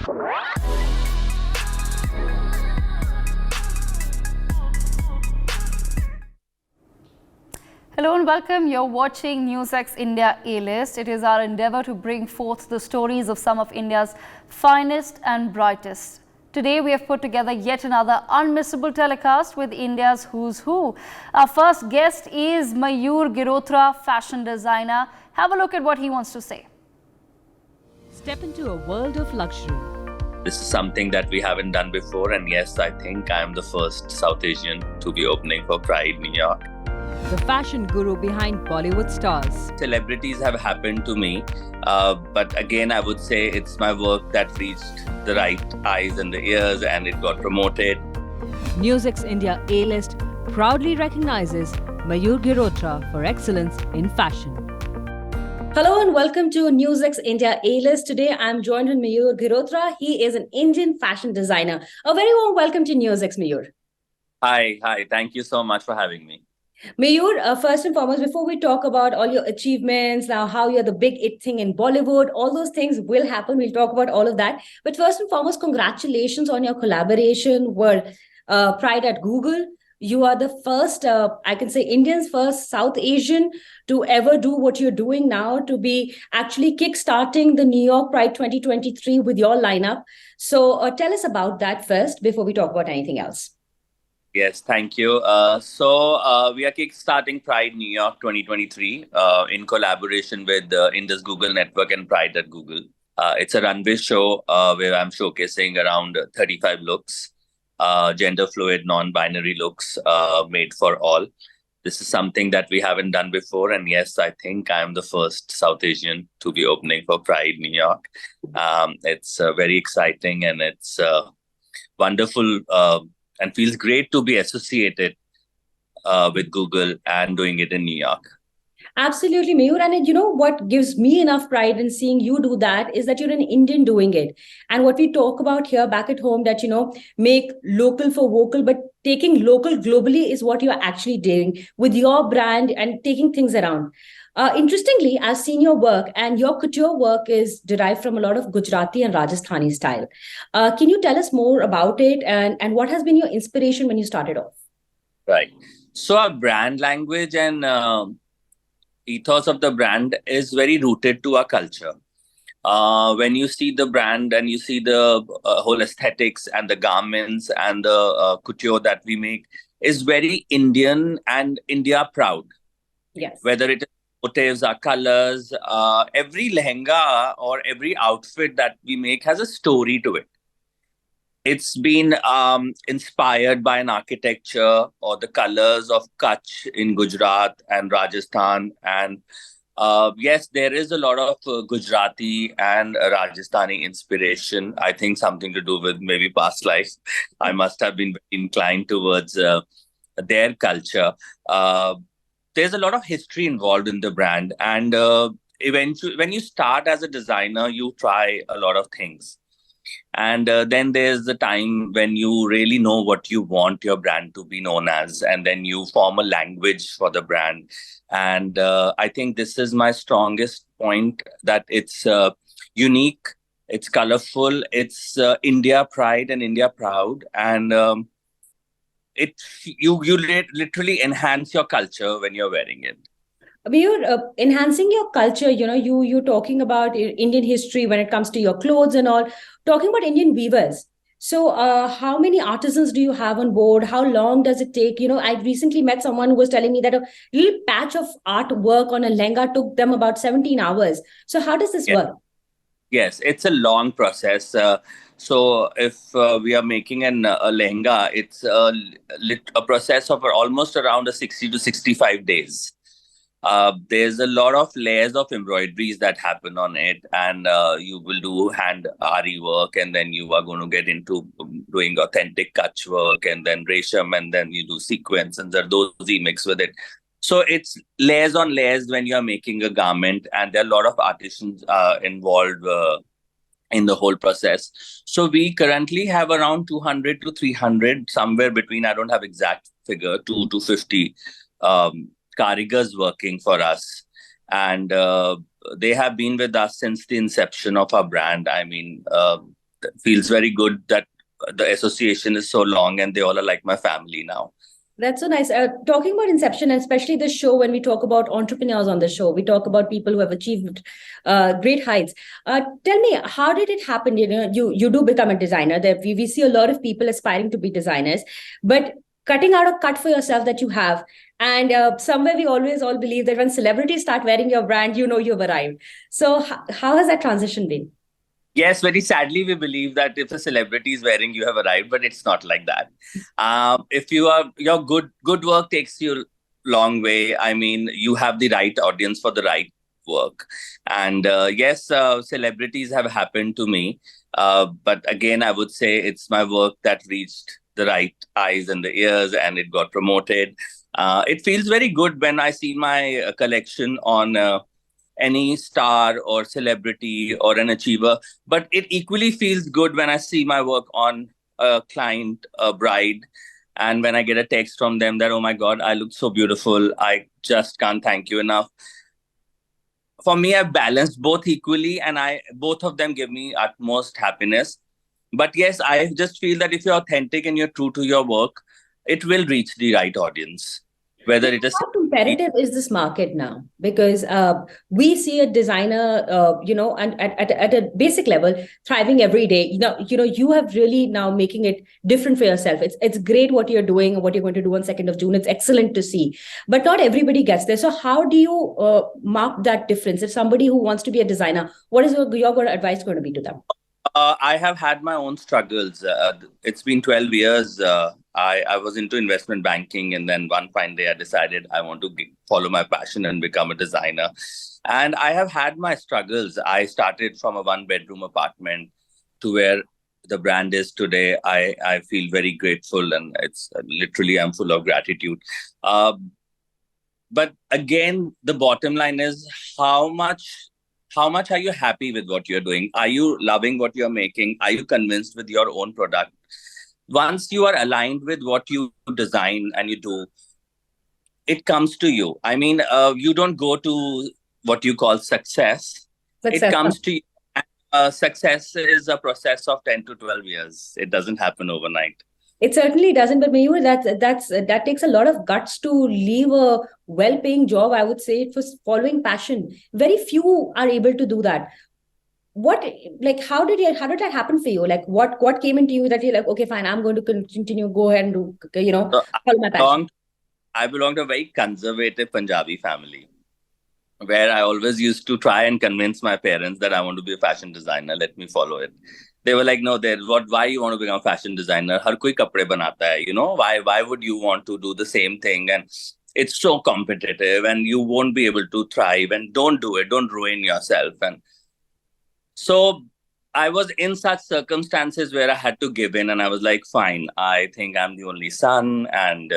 Hello and welcome. You're watching NewsX India A-List. It is our endeavour to bring forth the stories of some of India's finest and brightest. Today we have put together yet another unmissable telecast with India's who's who. Our first guest is Mayyur Girotra, fashion designer. Have a look at what he wants to say. Step into a world of luxury. This is something that we haven't done before, and yes, I think I am the first South Asian to be opening for Pride New York. The fashion guru behind Bollywood stars. Celebrities have happened to me, but again, I would say it's my work that reached the right eyes and the ears, and it got promoted. NewsX India A-List proudly recognizes Mayyur Girotra for excellence in fashion. Hello and welcome to NewsX India A-List. Today I'm joined with Mayyur Girotra. He is an Indian fashion designer. A very warm welcome to NewsX, Mayyur. Hi. Thank you so much for having me. Mayyur, first and foremost, before we talk about all your achievements, now how you're the big it thing in Bollywood, all those things will happen. We'll talk about all of that. But first and foremost, congratulations on your collaboration with Pride at Google. You are the first, I can say, Indian's first South Asian to ever do what you're doing now, to be actually kickstarting the New York Pride 2023 with your lineup. So tell us about that first before we talk about anything else. Yes, thank you. So we are kickstarting Pride New York 2023 in collaboration with the Indus Google Network and Pride at Google. It's a runway show where I'm showcasing around 35 looks, gender fluid, non-binary looks made for all. This is something that we haven't done before. And yes, I think I'm the first South Asian to be opening for Pride New York. It's very exciting, and it's wonderful and feels great to be associated with Google and doing it in New York. Absolutely, Mayyur. And you know what gives me enough pride in seeing you do that is that you're an Indian doing it. And what we talk about here back at home, that, make local for vocal, but taking local globally is what you're actually doing with your brand and taking things around. Interestingly, I've seen your work, and your couture work is derived from a lot of Gujarati and Rajasthani style. Can you tell us more about it, and what has been your inspiration when you started off? Right. So our brand language and ethos of the brand is very rooted to our culture. When you see the brand and you see the whole aesthetics and the garments and the couture that we make is very Indian and India proud. Yes. Whether it is motifs, our colors, every lehenga or every outfit that we make has a story to it. It's been inspired by an architecture or the colors of Kutch in Gujarat and Rajasthan. And yes, there is a lot of Gujarati and Rajasthani inspiration. I think something to do with maybe past life. I must have been inclined towards their culture. There's a lot of history involved in the brand. And eventually, when you start as a designer, you try a lot of things. And then there's the time when you really know what you want your brand to be known as. And then you form a language for the brand. And I think this is my strongest point, that it's unique, it's colorful, it's India pride and India proud. And you literally enhance your culture when you're wearing it. You're enhancing your culture. You're talking about Indian history when it comes to your clothes and all. Talking about Indian weavers. So how many artisans do you have on board? How long does it take? I recently met someone who was telling me that a little patch of artwork on a lehenga took them about 17 hours. So how does this work? Yes, it's a long process. So if we are making a lehenga, it's a process of almost around 60 to 65 days. There's a lot of layers of embroideries that happen on it, and you will do hand ari work, and then you are going to get into doing authentic Kutch work, and then resham, and then you do sequence and zardozi mix with it. So it's layers on layers when you are making a garment, and there are a lot of artisans involved in the whole process. So we currently have around 200 to 300, somewhere between, I don't have exact figure, 250 karigars working for us. And they have been with us since the inception of our brand. I mean, feels very good that the association is so long and they all are like my family now. That's so nice. Talking about Inception, and especially this show, when we talk about entrepreneurs on the show, we talk about people who have achieved great heights. Tell me, how did it happen? You do become a designer. We see a lot of people aspiring to be designers, but cutting out a cut for yourself that you have. And somewhere we always all believe that when celebrities start wearing your brand, you've arrived. So how has that transition been? Yes, very sadly, we believe that if a celebrity is wearing, you have arrived, but it's not like that. If your good work takes you long way. I mean, you have the right audience for the right work. And yes, celebrities have happened to me. But again, I would say it's my work that reached the right eyes and the ears, and it got promoted. It feels very good when I see my collection on any star or celebrity or an achiever. But it equally feels good when I see my work on a client, a bride, and when I get a text from them that, oh my God, I look so beautiful. I just can't thank you enough. For me, I've balanced both equally, and both of them give me utmost happiness. But yes, I just feel that if you're authentic and you're true to your work, it will reach the right audience. Whether it is how competitive is this market now? Because we see a designer, and at a basic level, thriving every day. You have really now making it different for yourself. It's great what you're doing and what you're going to do on 2nd of June. It's excellent to see, but not everybody gets there. So how do you mark that difference? If somebody who wants to be a designer, what is your advice going to be to them? I have had my own struggles. It's been 12 years. I was into investment banking, and then one fine day I decided I want to follow my passion and become a designer. And I have had my struggles. I started from a 1-bedroom apartment to where the brand is today. I feel very grateful, and it's literally, I'm full of gratitude. But again, the bottom line is how much are you happy with what you're doing? Are you loving what you're making? Are you convinced with your own product? Once you are aligned with what you design and you do, it comes to you. I mean, you don't go to what you call success. It comes to you. Success is a process of 10 to 12 years. It doesn't happen overnight. It certainly doesn't, but Mayyur, that takes a lot of guts to leave a well-paying job, I would say, for following passion. Very few are able to do that. How did that happen for you? Like, what came into you that you're like, okay, fine, I'm going to continue, go ahead and do, follow my passion? I belong to a very conservative Punjabi family, where I always used to try and convince my parents that I want to be a fashion designer. Let me follow it. They were like, no, why you want to become a fashion designer? Har koi kapde banata hai, why would you want to do the same thing? And it's so competitive and you won't be able to thrive, and don't do it. Don't ruin yourself. And so I was in such circumstances where I had to give in, and I was like, fine, I think I'm the only son and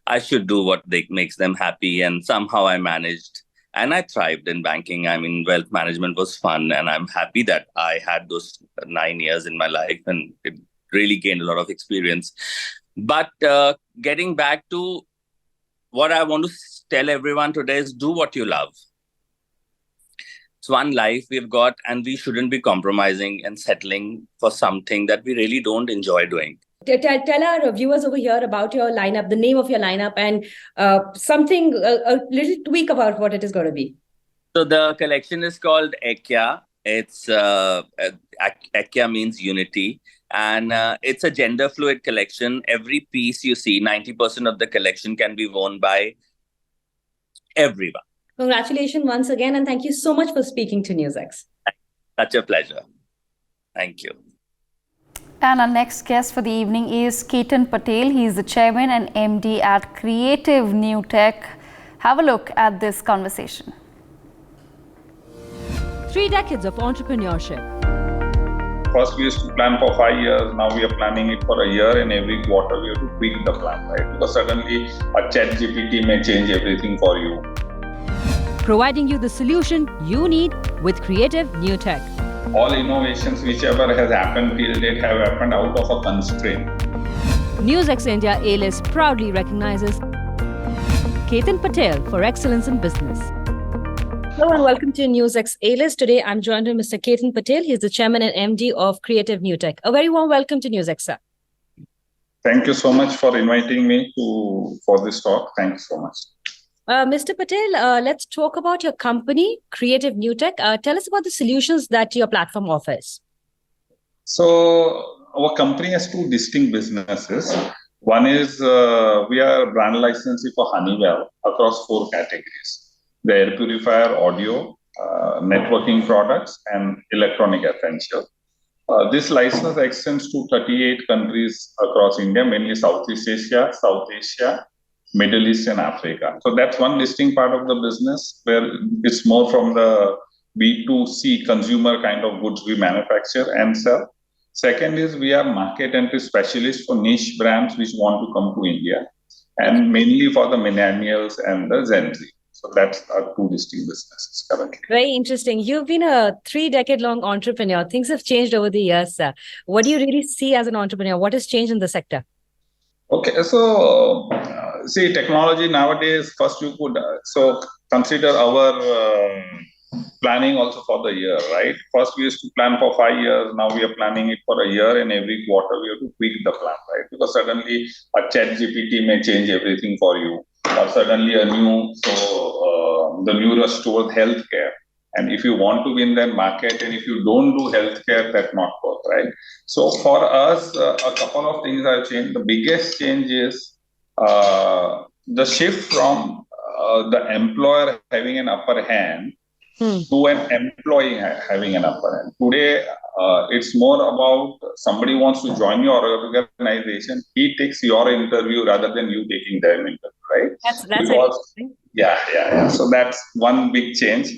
I should do what makes them happy. And somehow I managed. And I thrived in banking. I mean, wealth management was fun. And I'm happy that I had those 9 years in my life, and it really gained a lot of experience. But getting back to what I want to tell everyone today is do what you love. It's one life we've got, and we shouldn't be compromising and settling for something that we really don't enjoy doing. Tell our viewers over here about your lineup, the name of your lineup, and something, a little tweak about what it is going to be. So the collection is called Ekya. It's Ekya means unity, and it's a gender fluid collection. Every piece you see, 90% of the collection can be worn by everyone. Congratulations once again, and thank you so much for speaking to NewsX. Such a pleasure. Thank you. And our next guest for the evening is Ketan Patel. He is the chairman and MD at Creative New Tech. Have a look at this conversation. 3 decades of entrepreneurship. First, we used to plan for 5 years. Now we are planning it for a year, and every quarter we have to tweak the plan, right? Because suddenly a ChatGPT may change everything for you. Providing you the solution you need with Creative New Tech. All innovations whichever has happened till date have happened out of a constraint. NewsX India A-List proudly recognizes Ketan Patel for excellence in business. Hello and welcome to NewsX A-List. Today, I'm joined by Mr. Ketan Patel. He's the chairman and MD of Creative New Tech. A very warm welcome to NewsX, sir. Thank you so much for inviting me for this talk. Thank you so much. Mr. Patel, let's talk about your company, Creative New Tech. Tell us about the solutions that your platform offers. So our company has two distinct businesses. One is we are brand licensee for Honeywell across 4 categories: the air purifier, audio, networking products, and electronic essentials. This license extends to 38 countries across India, mainly Southeast Asia, South Asia, Middle East, and Africa. So that's one distinct part of the business where it's more from the B2C consumer kind of goods we manufacture and sell. Second is we are market entry specialists for niche brands which want to come to India, and mainly for the millennials and the Gen Z. So that's our two distinct businesses currently. Very interesting. You've been a 3-decade-long entrepreneur. Things have changed over the years, sir. What do you really see as an entrepreneur? What has changed in the sector? Okay, so see, technology nowadays, first you could, so consider our planning also for the year, right? First we used to plan for 5 years, now we are planning it for a year, and every quarter we have to tweak the plan, right? Because suddenly a chat GPT may change everything for you, or suddenly a new, the new rush towards healthcare. And if you want to win that market, and if you don't do healthcare, that's not work, right? So for us, a couple of things have changed. The biggest change is the shift from the employer having an upper hand to an employee having an upper hand. Today, it's more about somebody wants to join your organization, he takes your interview rather than you taking their interview, right? That's because, yeah. So that's one big change.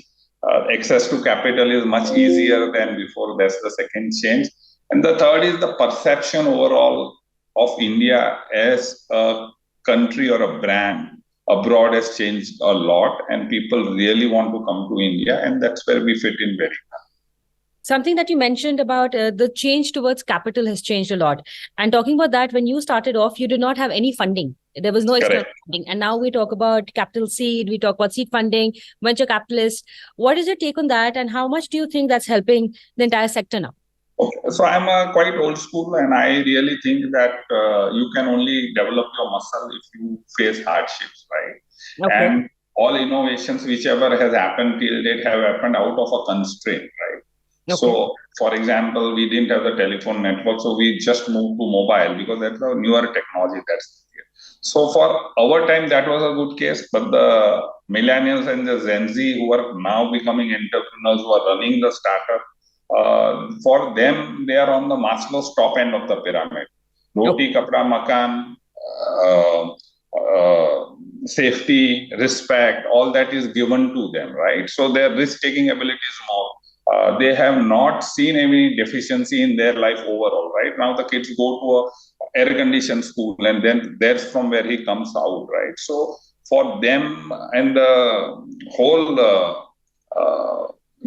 Access to capital is much easier than before. That's the second change. And the third is the perception overall of India as a country or a brand abroad has changed a lot, and people really want to come to India, and that's where we fit in very well. Something that you mentioned about the change towards capital has changed a lot. And talking about that, when you started off, you did not have any funding. There was no external funding. And now we talk about capital seed, we talk about seed funding, venture capitalists. What is your take on that? And how much do you think that's helping the entire sector now? Okay. So I'm quite old school, and I really think that you can only develop your muscle if you face hardships, right? Okay. And all innovations, whichever has happened till date, have happened out of a constraint, right? Okay. So, for example, we didn't have the telephone network, so we just moved to mobile because that's a newer technology that's here. So for our time, that was a good case, but the millennials and the Gen Z who are now becoming entrepreneurs, who are running the startup, for them, they are on the Maslow's top end of the pyramid. Roti, kapda, makan, safety, respect, all that is given to them, right? So their risk-taking ability is more. They have not seen any deficiency in their life overall, right? Now the kids go to a air-conditioned school, and then that's from where he comes out, right? So for them and the whole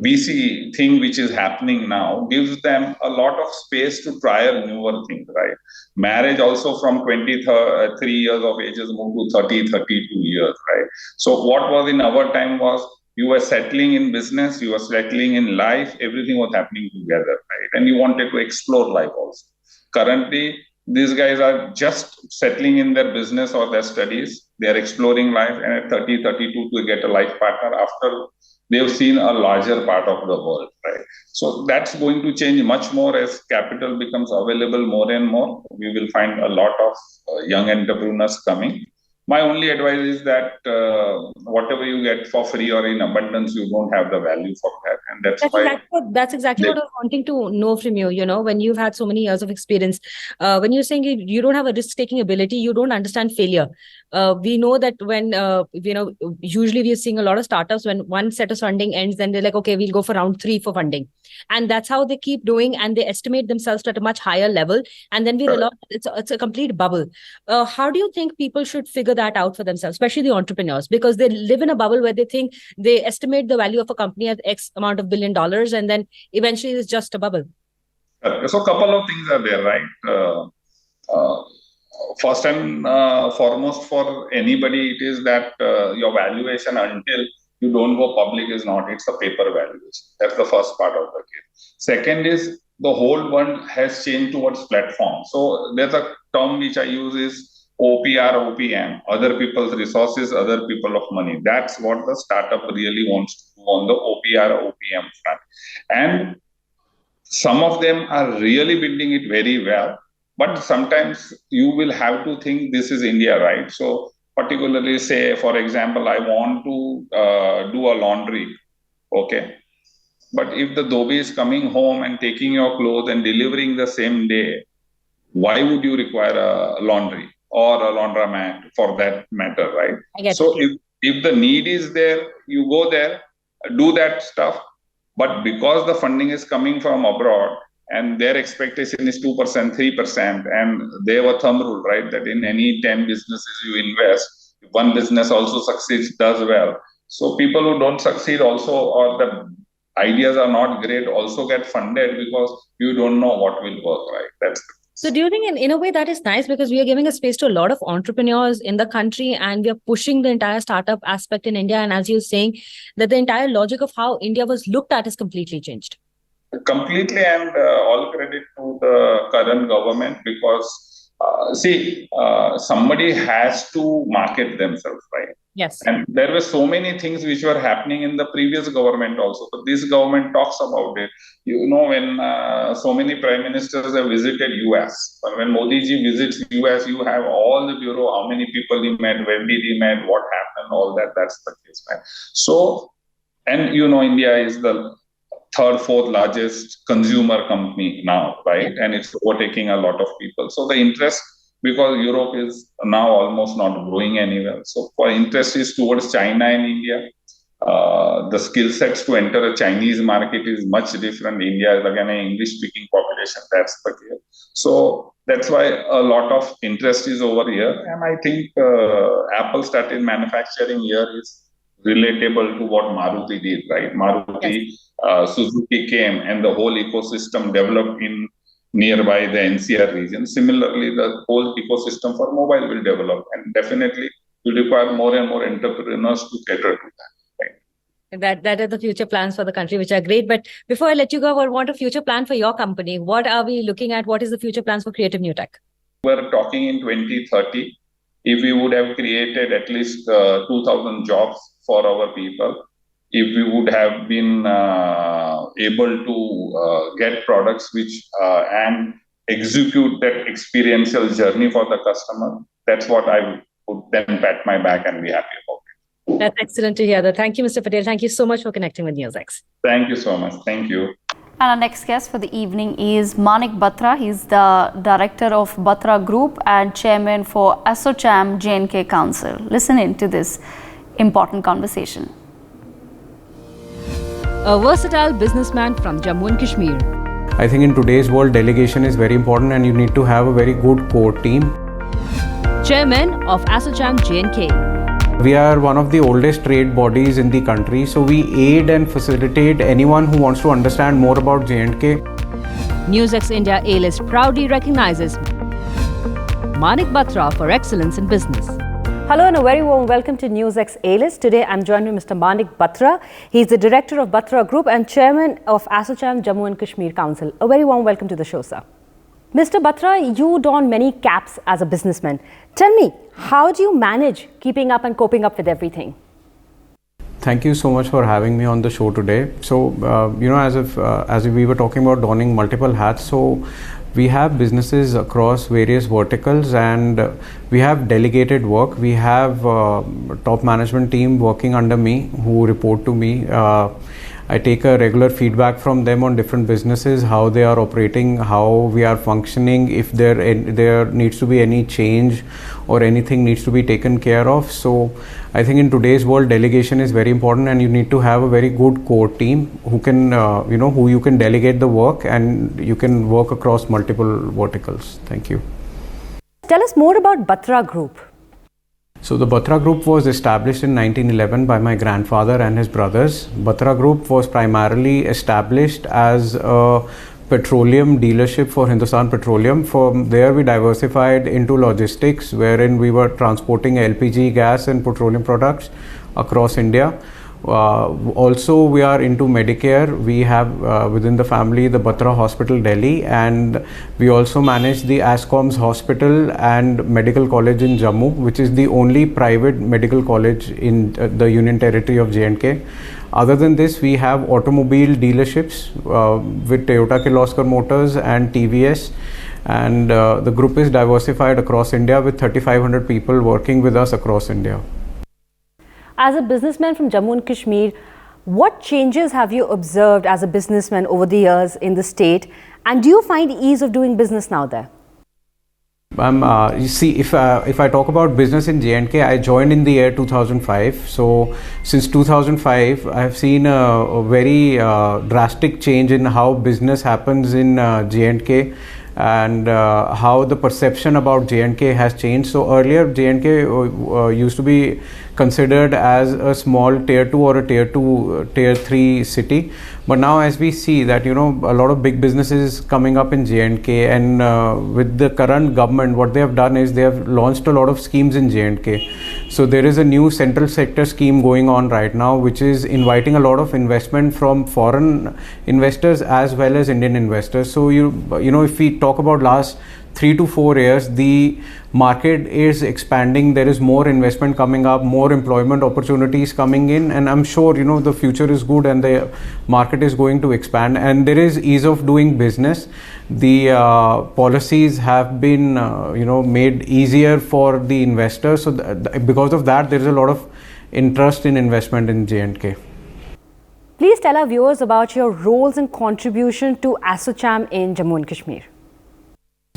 VC thing which is happening now gives them a lot of space to try a newer thing, right? Marriage also from 23 years of age has moved to 30, 32 years, right? So what was in our time was you were settling in business, you were settling in life, everything was happening together, right? And you wanted to explore life also. Currently, these guys are just settling in their business or their studies. They are exploring life, and at 30, 32 to get a life partner after they've seen a larger part of the world, right? So that's going to change much more as capital becomes available more and more. We will find a lot of young entrepreneurs coming. My only advice is that whatever you get for free or in abundance, you don't have the value for that. And that's exactly what I was wanting to know from you. You know, when you've had so many years of experience, when you're saying you don't have a risk-taking ability, you don't understand failure. We know that when, usually we're seeing a lot of startups, when one set of funding ends, then they're like, okay, we'll go for round 3 for funding. And that's how they keep doing, and they estimate themselves to at a much higher level. And then we realize it's a complete bubble. How do you think people should figure that out for themselves, especially the entrepreneurs? Because they live in a bubble where they think they estimate the value of a company at X amount of $1 billion, and then eventually it's just a bubble. So a couple of things are there, right? First and foremost for anybody, it is that your valuation until you don't go public is not, it's a paper valuation. That's the first part of the case. Second is the whole world has changed towards platform. So there's a term which I use is OPR, OPM, other people's resources, other people of money. That's what the startup really wants to do on the OPR, OPM front. And some of them are really building it very well, but sometimes you will have to think this is India, right? So particularly say, for example, I want to do a laundry, okay? But if the dhobi is coming home and taking your clothes and delivering the same day, why would you require a laundry or a laundromat for that matter, right? So if the need is there, you go there, do that stuff. But because the funding is coming from abroad and their expectation is 2%, 3%, and they have a thumb rule, right, that in any 10 businesses you invest, if one business also succeeds, does well. So people who don't succeed also, or the ideas are not great, also get funded because you don't know what will work, right? So do you think in a way that is nice, because we are giving a space to a lot of entrepreneurs in the country and we are pushing the entire startup aspect in India. And as you're saying, that the entire logic of how India was looked at is completely changed. Completely, and all credit to the current government, because somebody has to market themselves, right? Yes. And there were so many things which were happening in the previous government also, but this government talks about it. You know, when so many prime ministers have visited US, but when Modi ji visits US, you have all the bureau, how many people he met, when did he met, what happened, all that. That's the case, right? So, and you know, India is the third, fourth largest consumer company now, right? Yeah. And it's overtaking a lot of people. So the interest, because Europe is now almost not growing anywhere. So for interest is towards China and India. The skill sets to enter a Chinese market is much different. India is again an English-speaking population. That's the case. So that's why a lot of interest is over here. And I think Apple started manufacturing here is relatable to what Maruti did, right? Maruti, Suzuki came and the whole ecosystem developed in nearby the NCR region. Similarly, the whole ecosystem for mobile will develop, and definitely will require more and more entrepreneurs to cater to that. Right? That are the future plans for the country, which are great. But before I let you go, I want a future plan for your company. What are we looking at? What is the future plans for Creative New Tech? We're talking in 2030. If we would have created at least 2,000 jobs for our people, if we would have been able to get products which and execute that experiential journey for the customer, that's what I would then pat my back and be happy about it. That's excellent to hear. Thank you, Mr. Patel. Thank you so much for connecting with NewsX. Thank you so much. Thank you. And our next guest for the evening is Manik Batra. He's the director of Batra Group and chairman for ASSOCHAM J&K Council. Listen in to this important conversation. A versatile businessman from Jammu and Kashmir. I think in today's world, delegation is very important and you need to have a very good core team. Chairman of ASSOCHAM J&K. We are one of the oldest trade bodies in the country, so we aid and facilitate anyone who wants to understand more about J&K. NewsX India A-List proudly recognizes Manik Batra for excellence in business. Hello and a very warm welcome to NewsX A-List. Today I'm joined with Mr. Manik Batra. He's the director of Batra Group and chairman of ASSOCHAM Jammu and Kashmir Council. A very warm welcome to the show, sir. Mr. Batra, you don many caps as a businessman. Tell me, how do you manage keeping up and coping up with everything? Thank you so much for having me on the show today. So, as we were talking about donning multiple hats, so we have businesses across various verticals and we have delegated work. We have top management team working under me who report to me. I take a regular feedback from them on different businesses, how they are operating, how we are functioning, if there needs to be any change or anything needs to be taken care of. So I think in today's world, delegation is very important and you need to have a very good core team who can, who you can delegate the work and you can work across multiple verticals. Thank you. Tell us more about Batra Group. So the Batra Group was established in 1911 by my grandfather and his brothers. Batra Group was primarily established as a petroleum dealership for Hindustan Petroleum. From there we diversified into logistics, wherein we were transporting LPG gas and petroleum products across India. Also, we are into Medicare. We have within the family the Batra Hospital, Delhi, and we also manage the Ascom's Hospital and Medical College in Jammu, which is the only private medical college in the Union Territory of J&K. Other than this, we have automobile dealerships with Toyota Kirloskar Motors and TVS, and the group is diversified across India with 3,500 people working with us across India. As a businessman from Jammu and Kashmir, what changes have you observed as a businessman over the years in the state, and do you find ease of doing business now there? You see, if I talk about business in J&K, I joined in the year 2005. So since 2005, I have seen a very drastic change in how business happens in J&K, and how the perception about J&K has changed. So earlier, J&K used to be considered as a small tier 2 or a tier 2, tier 3 city. But now as we see that, a lot of big businesses coming up in J&K, and with the current government, what they have done is they have launched a lot of schemes in J&K. So there is a new central sector scheme going on right now, which is inviting a lot of investment from foreign investors as well as Indian investors. So if we talk about last 3 to 4 years, the market is expanding. There is more investment coming up, more employment opportunities coming in, and I'm sure the future is good and the market is going to expand, and there is ease of doing business. The policies have been made easier for the investors, so because of that there is a lot of interest in investment in J&K. Please tell our viewers about your roles and contribution to ASSOCHAM in Jammu and Kashmir.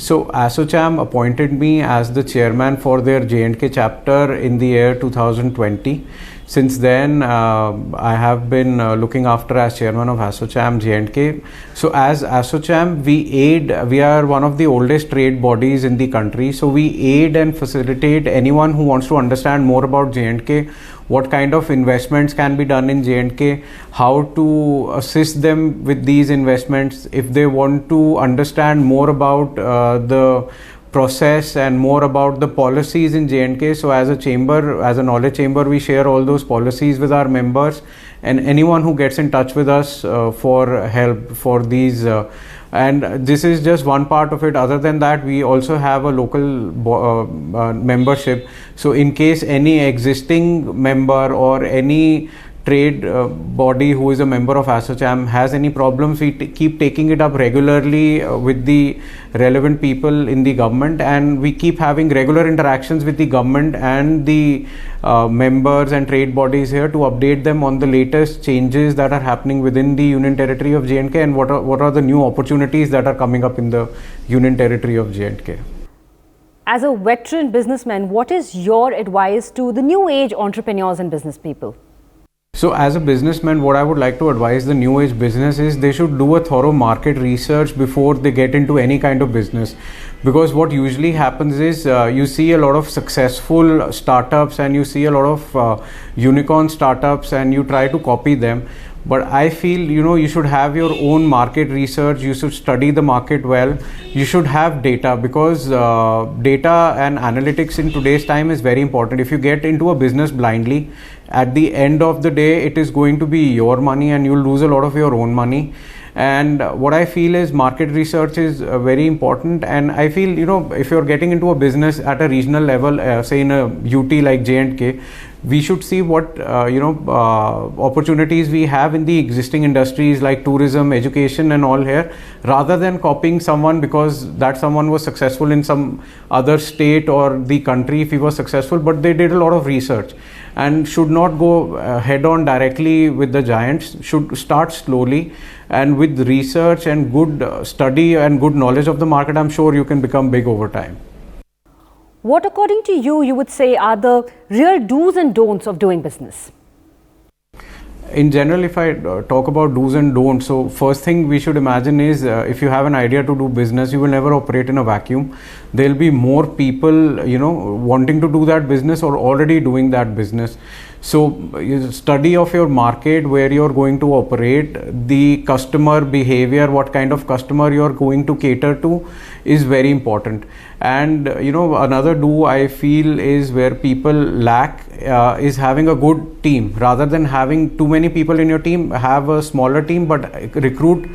So ASSOCHAM appointed me as the chairman for their J&K chapter in the year 2020. Since then, I have been looking after as chairman of ASSOCHAM J&K. So as ASSOCHAM, we are one of the oldest trade bodies in the country. So we aid and facilitate anyone who wants to understand more about J&K, what kind of investments can be done in J&K, how to assist them with these investments, if they want to understand more about the process and more about the policies in J&K. So as a chamber, as a knowledge chamber, we share all those policies with our members, and anyone who gets in touch with us for help for these and this is just one part of it. Other than that, we also have a local membership. So in case any existing member or any trade body who is a member of ASSOCHAM has any problems, we keep taking it up regularly with the relevant people in the government, and we keep having regular interactions with the government and the members and trade bodies here to update them on the latest changes that are happening within the Union Territory of J&K and what are the new opportunities that are coming up in the Union Territory of J&K. As a veteran businessman, what is your advice to the new age entrepreneurs and business people? So as a businessman, what I would like to advise the new age business is they should do a thorough market research before they get into any kind of business. Because what usually happens is you see a lot of successful startups and you see a lot of unicorn startups and you try to copy them. But I feel, you should have your own market research. You should study the market well. You should have data, because data and analytics in today's time is very important. If you get into a business blindly, at the end of the day, it is going to be your money and you'll lose a lot of your own money. And what I feel is market research is very important. And I feel, if you're getting into a business at a regional level, say in a UT like J&K, we should see what opportunities we have in the existing industries like tourism, education and all here, rather than copying someone because that someone was successful in some other state or the country if he was successful, but they did a lot of research, and should not go head on directly with the giants, should start slowly, and with research and good study and good knowledge of the market, I'm sure you can become big over time. What, according to you, you would say are the real do's and don'ts of doing business? in general, if I talk about do's and don'ts, so first thing we should imagine is if you have an idea to do business, you will never operate in a vacuum. There'll be more people, wanting to do that business or already doing that business. So study of your market, where you're going to operate, the customer behavior, what kind of customer you're going to cater to is very important. And another do I feel is where people lack is having a good team. Rather than having too many people in your team, have a smaller team, but recruit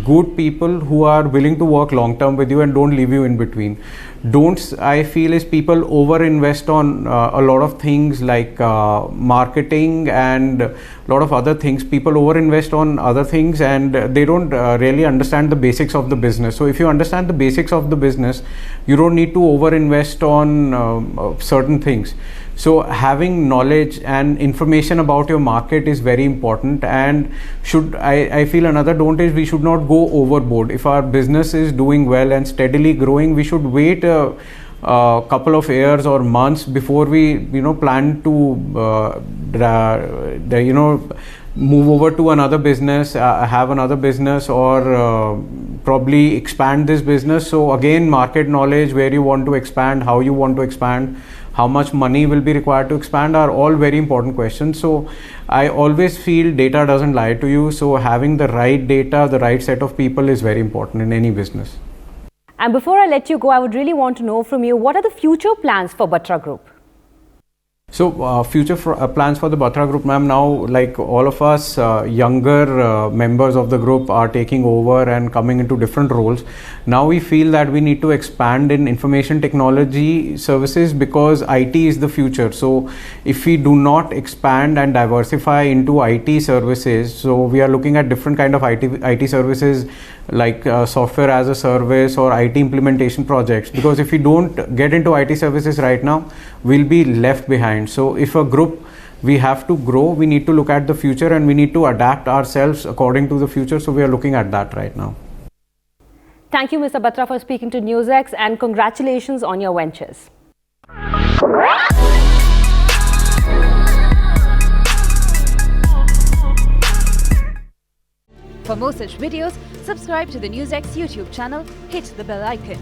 good people who are willing to work long term with you and don't leave you in between. Don'ts I feel is people over invest on a lot of things like marketing and a lot of other things. People over invest on other things and they don't really understand the basics of the business. So if you understand the basics of the business, you don't need to over invest on certain things. So having knowledge and information about your market is very important. And I feel another don't is we should not go overboard. If our business is doing well and steadily growing, we should wait a couple of years or months before we plan to move over to another business, have another business, or probably expand this business. So again, market knowledge, where you want to expand, how you want to expand, how much money will be required to expand, are all very important questions. So I always feel data doesn't lie to you. So having the right data, the right set of people is very important in any business. And before I let you go, I would really want to know from you, what are the future plans for Batra Group? So future plans for the Batra Group, ma'am, now like all of us younger members of the group are taking over and coming into different roles. Now we feel that we need to expand in information technology services because IT is the future. So if we do not expand and diversify into IT services, so we are looking at different kind of IT services like software as a service or IT implementation projects, because if we don't get into IT services right now, we'll be left behind. So if a group, we have to grow, we need to look at the future and we need to adapt ourselves according to the future. So we are looking at that right now. Thank you, Mr. Batra, for speaking to NewsX, and congratulations on your ventures. For more such videos, subscribe to the NewsX YouTube channel, hit the bell icon.